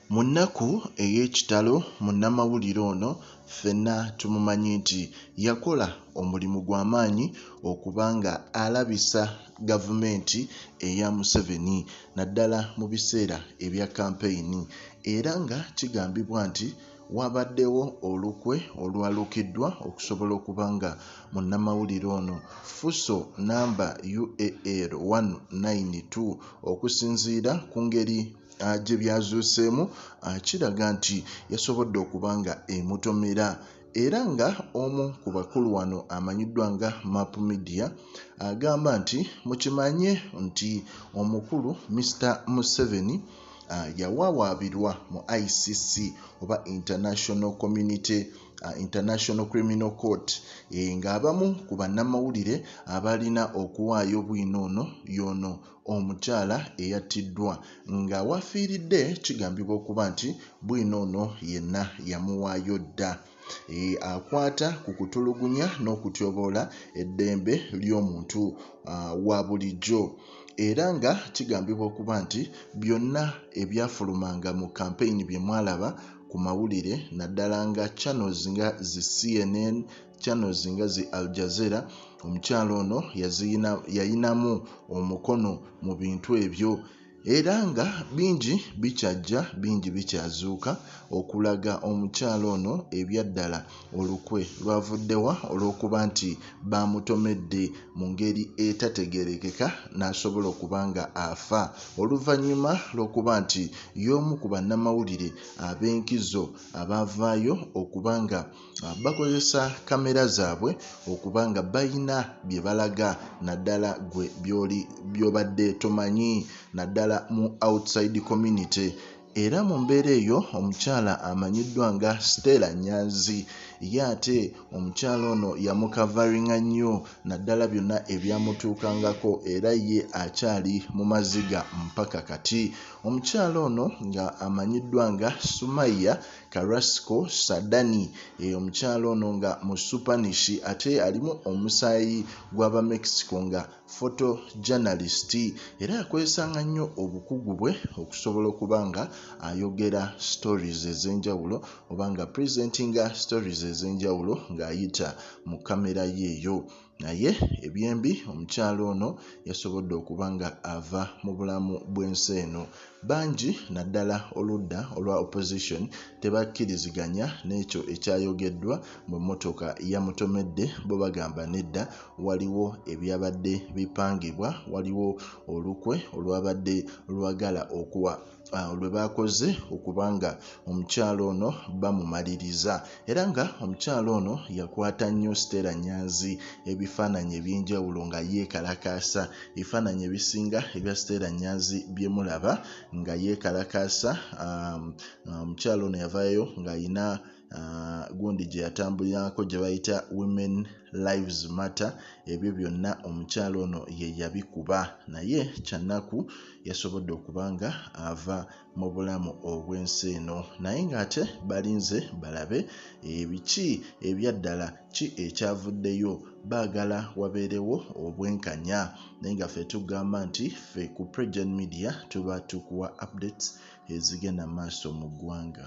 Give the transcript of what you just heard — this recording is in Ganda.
Munnaku ey'ekitalo Munamawulire ono ffenna tumumanyi nti yakola omulimu gw'amaanyi okubanga alabisa gavumenti eya Museveni naddala mu biseera ebya kampeyini, era nga kigambibwa nti wabaddewo olukwe olwalukiddwa okusobola okubanga Munamawulire ono Fuso namba UAL 192 okusinziira ku ngeri gye byazuuseemu kiraga nti yasobodde okubanga emutomera, era nga omu ku bakulu wano amanyiddwa nga Map Media agamba nti mukimanye nti omukulu Mr. Museveni yawawaabirwa mu ICC oba International Criminal Court ng'abamu ku bannamawulire abalina okuwaayo bwino yono omukyala eyattiddwa nga wafiiridde kigambibwa okuba nti bwino ono yenna yamuwaayo dda. Akwata ku kutulugunya n'okutyoboola eddembe ly'omuntu wa bulijjo, era nga kigambibwa okuba nti byonna ebyafulumanga mu kampeyini bye mwalaba ku mawulire naddala nga channels nga zi CNN, channels nga zi Al Jazeera, omukyalo ono yayinamu omukono mu bintu ebyo, era nga bingi bikyajja bingi bikyazuuka okulaga omukyalo ono ebyaddala olukwe lwavuddewa olw'okuba nti bamutomedde mu ngeri etategerekeka n'asobola okubanga afa oluvannyuma lw'okuba nti y'omu ku bannamawulire ab'enkizo abavaayo okubanga bakozesa kamera zaabwe okubanga bayina bye balaga naddala gwe by'obadde tomanyi naddala mu outside community. Era mu mbeera eyo omukyala amanyiddwa nga Stella Nyanzi ye ate omukyala ono yamukavaringa nnyo naddala byonna ebyamutuukangako, era ye akyali mu maziga mpaka kati. Omukyala ono nga amanyiddwa nga Sumaya Carrasco Sadurni, omukyala ono nga mu Spanish ate alimu omusaayi gw'aba Mexico nga photojournalist, era yakozesanga nnyo obukugu bwe okusobola okubanga ayogera stories ez'enjawulo oba nga presentinga stories ez'enjawulo ng'ayita mu kamera yeeyo. Naye ebyembi omukyalo ono yasobodde okubanga ava mu bulamu bw'ensi eno. Bangi naddala oludda olwa opposition tebakkiriziganya n'ekyo ekyayogeddwa mu mmotoka yamutomedde, bo bagamba nedda waliwo ebyabadde bipangibwa, waliwo olukwe olwabadde lwagala okuwa lwe bakoze okubanga omukyalo ono bamumaliriza, era nga omukyalo ono yakwata nnyo Stella Nyanzi ebifaananyi eby'enjawulo nga yeekalakaasa, ebifaananyi ebisinga ebya Stella Nyanzi bye mulaba nga yeekalakaasa. Omukyalo ono yavaayo ng'ayina gundi gye yatambulirako gye bayita Women Lives Matter. Ebyo byonna omukyalo ono ye yabikuba, naye kyannaku yasobodde okubanga ava mu bulamu obw'ensi eno, naye ng'ate balinze balabe ebiki ebyaddala ki ekyavuddeyo. Baagala wabeerewo obwenkanya, naye nga ffe tugamba nti ffe ku Kiryandongo Media tuba tukuwa updates ezigenda maaso mu ggwanga.